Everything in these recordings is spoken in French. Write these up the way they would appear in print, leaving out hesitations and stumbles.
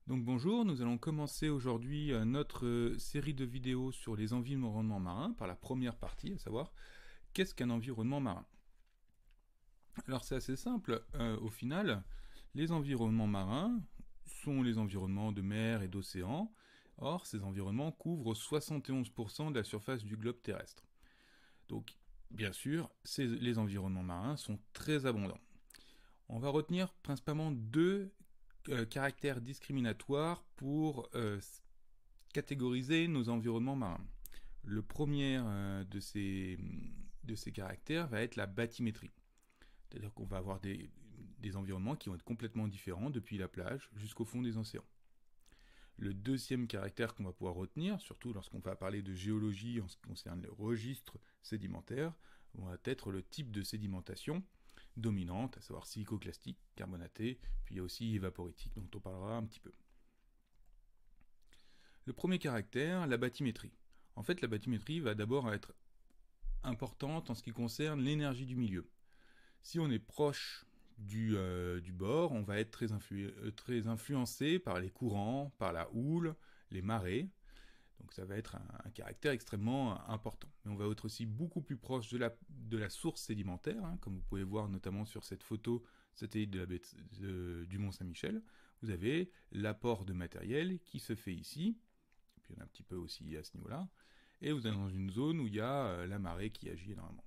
Donc bonjour, nous allons commencer aujourd'hui notre série de vidéos sur les environnements marins par la première partie, à savoir qu'est-ce qu'un environnement marin. Alors c'est assez simple, au final, les environnements marins sont les environnements de mer et d'océan. Or, ces environnements couvrent 71% de la surface du globe terrestre. Donc, bien sûr, les environnements marins sont très abondants. On va retenir principalement deux caractères discriminatoires pour catégoriser nos environnements marins. Le premier de ces caractères va être la bathymétrie. C'est-à-dire qu'on va avoir des environnements qui vont être complètement différents depuis la plage jusqu'au fond des océans. Le deuxième caractère qu'on va pouvoir retenir, surtout lorsqu'on va parler de géologie en ce qui concerne les registres sédimentaires, va être le type de sédimentation dominante, à savoir silicoclastique, carbonatée, puis il y a aussi évaporitique dont on parlera un petit peu. Le premier caractère, la bathymétrie. En fait, la bathymétrie va d'abord être importante en ce qui concerne l'énergie du milieu. Si on est proche du bord, on va être très influencé par les courants, par la houle, les marées. Donc ça va être un caractère extrêmement important. Mais on va être aussi beaucoup plus proche de la source sédimentaire, hein, comme vous pouvez voir notamment sur cette photo satellite du Mont Saint-Michel. Vous avez l'apport de matériel qui se fait ici, puis il y en a un petit peu aussi à ce niveau-là, et vous êtes dans une zone où il y a la marée qui agit énormément.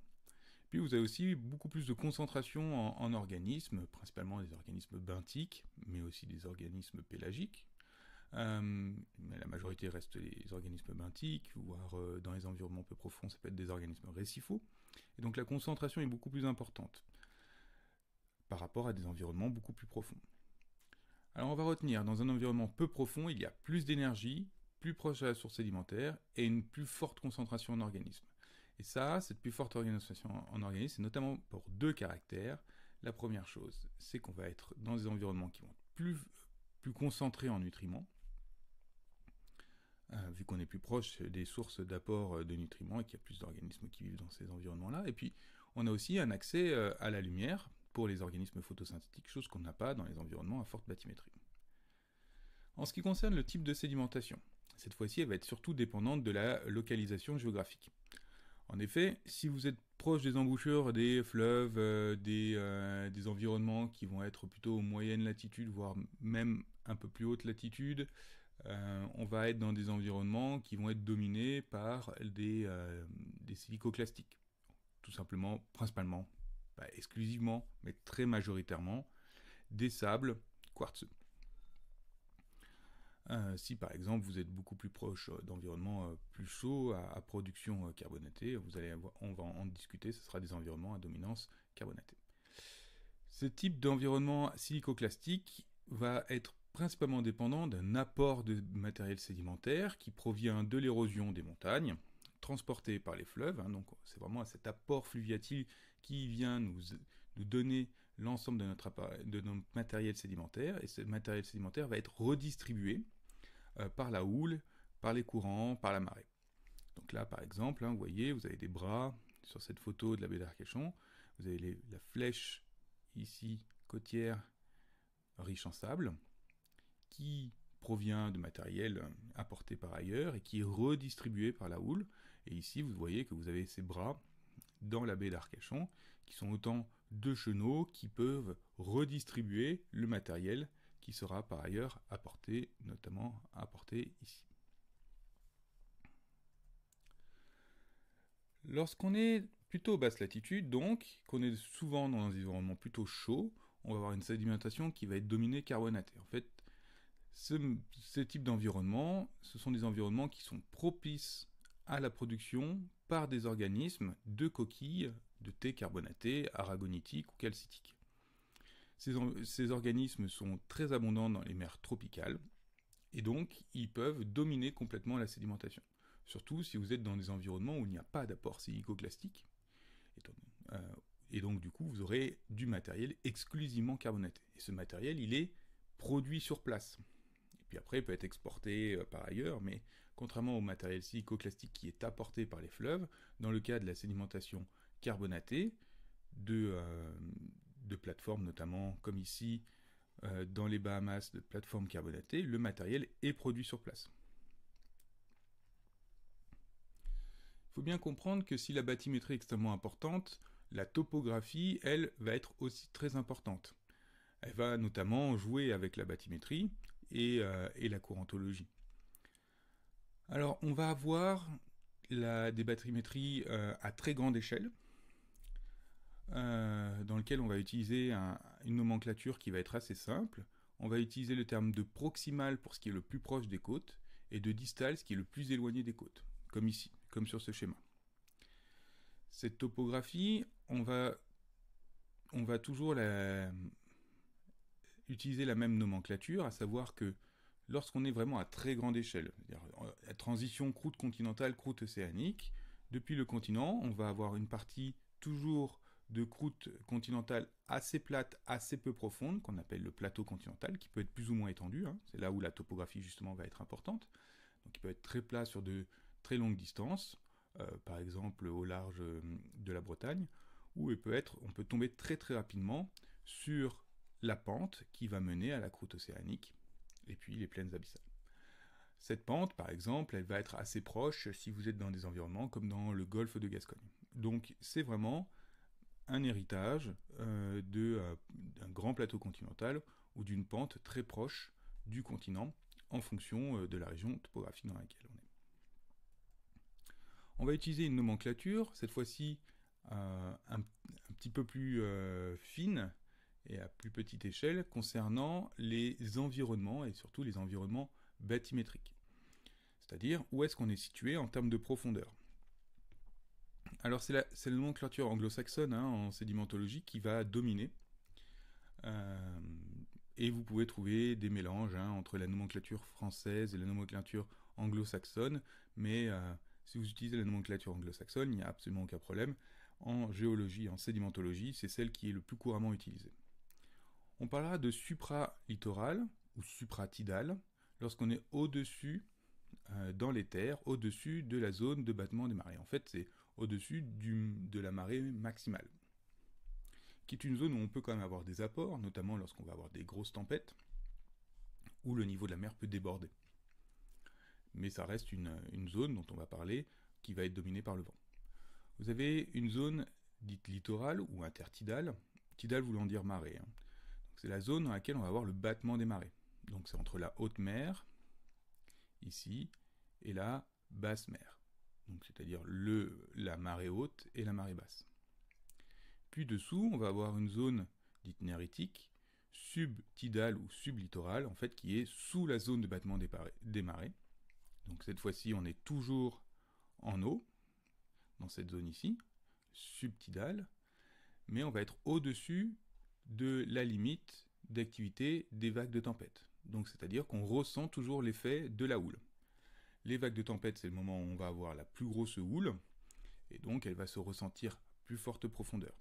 Puis vous avez aussi beaucoup plus de concentration en organismes, principalement des organismes benthiques, mais aussi des organismes pélagiques. Mais la majorité reste les organismes benthiques, voire dans les environnements peu profonds, ça peut être des organismes récifaux. Et donc la concentration est beaucoup plus importante par rapport à des environnements beaucoup plus profonds. Alors on va retenir, dans un environnement peu profond, il y a plus d'énergie, plus proche de la source sédimentaire, et une plus forte concentration en organismes. Et ça, cette plus forte organisation en organismes, c'est notamment pour deux caractères. La première chose, c'est qu'on va être dans des environnements qui vont être plus concentrés en nutriments, vu qu'on est plus proche des sources d'apport de nutriments et qu'il y a plus d'organismes qui vivent dans ces environnements-là. Et puis, on a aussi un accès à la lumière pour les organismes photosynthétiques, chose qu'on n'a pas dans les environnements à forte bathymétrie. En ce qui concerne le type de sédimentation, cette fois-ci, elle va être surtout dépendante de la localisation géographique. En effet, si vous êtes proche des embouchures des fleuves, des environnements qui vont être plutôt aux moyennes latitudes, voire même un peu plus haute latitude, on va être dans des environnements qui vont être dominés par des silicoclastiques. Tout simplement, principalement, pas exclusivement, mais très majoritairement, des sables quartzeux. Si par exemple vous êtes beaucoup plus proche d'environnements plus chauds à production carbonatée, on va en discuter, ce sera des environnements à dominance carbonatée. Ce type d'environnement silicoclastique va être principalement dépendant d'un apport de matériel sédimentaire qui provient de l'érosion des montagnes, transporté par les fleuves. Donc c'est vraiment cet apport fluviatile qui vient nous donner l'ensemble de notre matériel sédimentaire, et ce matériel sédimentaire va être redistribué par la houle, par les courants, par la marée. Donc là, par exemple, vous voyez, vous avez des bras sur cette photo de la baie d'Arcachon. Vous avez la flèche ici, côtière, riche en sable, qui provient de matériel apporté par ailleurs et qui est redistribué par la houle. Et ici, vous voyez que vous avez ces bras dans la baie d'Arcachon, qui sont autant de chenaux qui peuvent redistribuer le matériel qui sera par ailleurs apporté, notamment apporté ici. Lorsqu'on est plutôt basse latitude, donc, qu'on est souvent dans un environnement plutôt chaud, on va avoir une sédimentation qui va être dominée carbonatée. En fait, ce type d'environnement, ce sont des environnements qui sont propices à la production par des organismes de coquilles de thé carbonaté, aragonitiques ou calcitiques. Ces organismes sont très abondants dans les mers tropicales et donc ils peuvent dominer complètement la sédimentation. Surtout si vous êtes dans des environnements où il n'y a pas d'apport silicoclastique. Et donc du coup vous aurez du matériel exclusivement carbonaté. Et ce matériel il est produit sur place. Et puis après il peut être exporté par ailleurs, mais contrairement au matériel silicoclastique qui est apporté par les fleuves, dans le cas de la sédimentation carbonatée, de plateformes notamment comme ici, dans les Bahamas de plateformes carbonatées, le matériel est produit sur place. Il faut bien comprendre que si la bathymétrie est extrêmement importante, la topographie, elle, va être aussi très importante. Elle va notamment jouer avec la bathymétrie et la courantologie. Alors, on va avoir des bathymétries à très grande échelle, dans lequel on va utiliser une nomenclature qui va être assez simple. On va utiliser le terme de proximal pour ce qui est le plus proche des côtes, et de distal, ce qui est le plus éloigné des côtes, comme ici, comme sur ce schéma. Cette topographie, on va toujours utiliser la même nomenclature, à savoir que lorsqu'on est vraiment à très grande échelle, c'est-à-dire la transition croûte continentale, croûte océanique, depuis le continent, on va avoir une partie toujours de croûte continentale assez plate, assez peu profonde, qu'on appelle le plateau continental, qui peut être plus ou moins étendu, hein. C'est là où la topographie justement va être importante. Donc il peut être très plat sur de très longues distances, par exemple au large de la Bretagne, ou on peut tomber très très rapidement sur la pente qui va mener à la croûte océanique, et puis les plaines abyssales. Cette pente, par exemple, elle va être assez proche si vous êtes dans des environnements comme dans le golfe de Gascogne. Donc c'est vraiment un héritage d'un grand plateau continental ou d'une pente très proche du continent en fonction de la région topographique dans laquelle on est. On va utiliser une nomenclature, cette fois-ci un petit peu plus fine et à plus petite échelle, concernant les environnements et surtout les environnements bathymétriques. C'est-à-dire où est-ce qu'on est situé en termes de profondeur. Alors c'est la nomenclature anglo-saxonne en sédimentologie qui va dominer. Et vous pouvez trouver des mélanges entre la nomenclature française et la nomenclature anglo-saxonne, mais si vous utilisez la nomenclature anglo-saxonne, il n'y a absolument aucun problème. En géologie, en sédimentologie, c'est celle qui est le plus couramment utilisée. On parlera de supralittoral ou supratidal lorsqu'on est au-dessus, dans les terres, au-dessus de la zone de battement des marées. En fait, c'est au-dessus de la marée maximale, qui est une zone où on peut quand même avoir des apports, notamment lorsqu'on va avoir des grosses tempêtes, où le niveau de la mer peut déborder. Mais ça reste une zone dont on va parler, qui va être dominée par le vent. Vous avez une zone dite littorale ou intertidale, tidale voulant dire marée. C'est la zone dans laquelle on va avoir le battement des marées. Donc c'est entre la haute mer, ici, et la basse mer. Donc c'est-à-dire la marée haute et la marée basse. Puis dessous, on va avoir une zone dite néritique, subtidale ou sublittorale, en fait, qui est sous la zone de battement des marées. Donc cette fois-ci, on est toujours en eau, dans cette zone ici, subtidale, mais on va être au-dessus de la limite d'activité des vagues de tempête. Donc c'est-à-dire qu'on ressent toujours l'effet de la houle. Les vagues de tempête, c'est le moment où on va avoir la plus grosse houle, et donc elle va se ressentir à plus forte profondeur.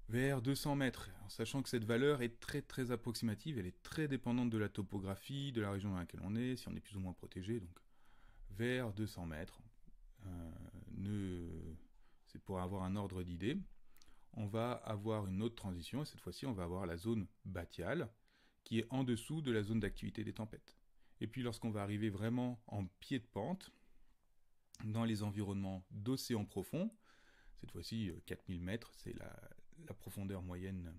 Vers 200 mètres, en sachant que cette valeur est très très approximative, elle est très dépendante de la topographie, de la région dans laquelle on est, si on est plus ou moins protégé, donc vers 200 mètres, c'est pour avoir un ordre d'idée. On va avoir une autre transition, et cette fois-ci on va avoir la zone bathyale, qui est en dessous de la zone d'activité des tempêtes. Et puis lorsqu'on va arriver vraiment en pied de pente, dans les environnements d'océan profond, cette fois-ci 4000 mètres, c'est la profondeur moyenne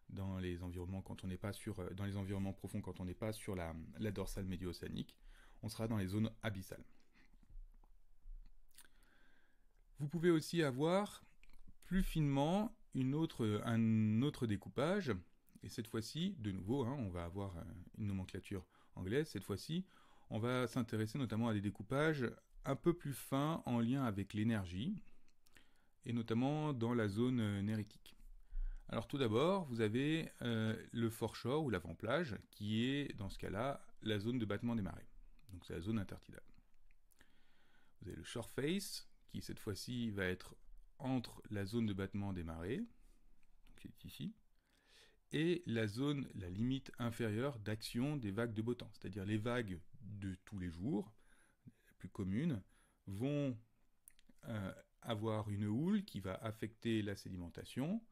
dans les environnements dans les environnements profonds quand on n'est pas sur la dorsale médio-océanique, on sera dans les zones abyssales. Vous pouvez aussi avoir plus finement un autre découpage, et cette fois-ci, de nouveau, on va avoir une nomenclature anglaise, cette fois-ci, on va s'intéresser notamment à des découpages un peu plus fins en lien avec l'énergie, et notamment dans la zone néritique. Alors tout d'abord, vous avez le foreshore ou l'avant-plage, qui est dans ce cas-là la zone de battement des marées. Donc c'est la zone intertidale. Vous avez le shore face, qui cette fois-ci va être entre la zone de battement des marées, qui est ici, et la limite inférieure d'action des vagues de beau temps. C'est-à-dire les vagues de tous les jours, les plus communes, vont avoir une houle qui va affecter la sédimentation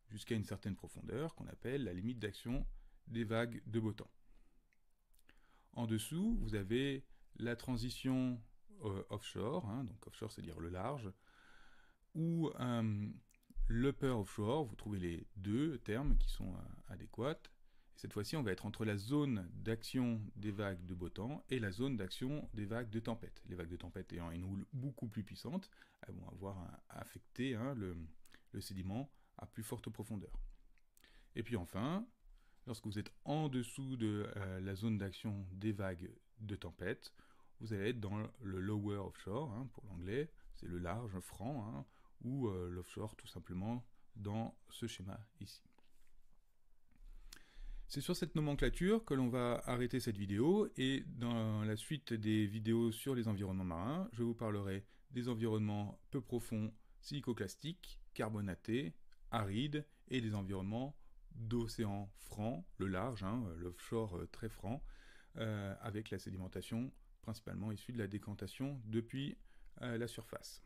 jusqu'à une certaine profondeur qu'on appelle la limite d'action des vagues de beau temps. En dessous, vous avez la transition offshore, donc offshore c'est dire le large, ou l'upper offshore, vous trouvez les deux termes qui sont adéquats. Et cette fois-ci, on va être entre la zone d'action des vagues de beau temps et la zone d'action des vagues de tempête. Les vagues de tempête ayant une houle beaucoup plus puissante, elles vont avoir affecté le sédiment à plus forte profondeur. Et puis enfin, lorsque vous êtes en dessous de la zone d'action des vagues de tempête, vous allez être dans le lower offshore, pour l'anglais, c'est le large franc, ou l'offshore tout simplement dans ce schéma ici. C'est sur cette nomenclature que l'on va arrêter cette vidéo, et dans la suite des vidéos sur les environnements marins, je vous parlerai des environnements peu profonds, silicoclastiques, carbonatés, arides, et des environnements d'océan franc, le large, l'offshore très franc, avec la sédimentation principalement issue de la décantation depuis la surface.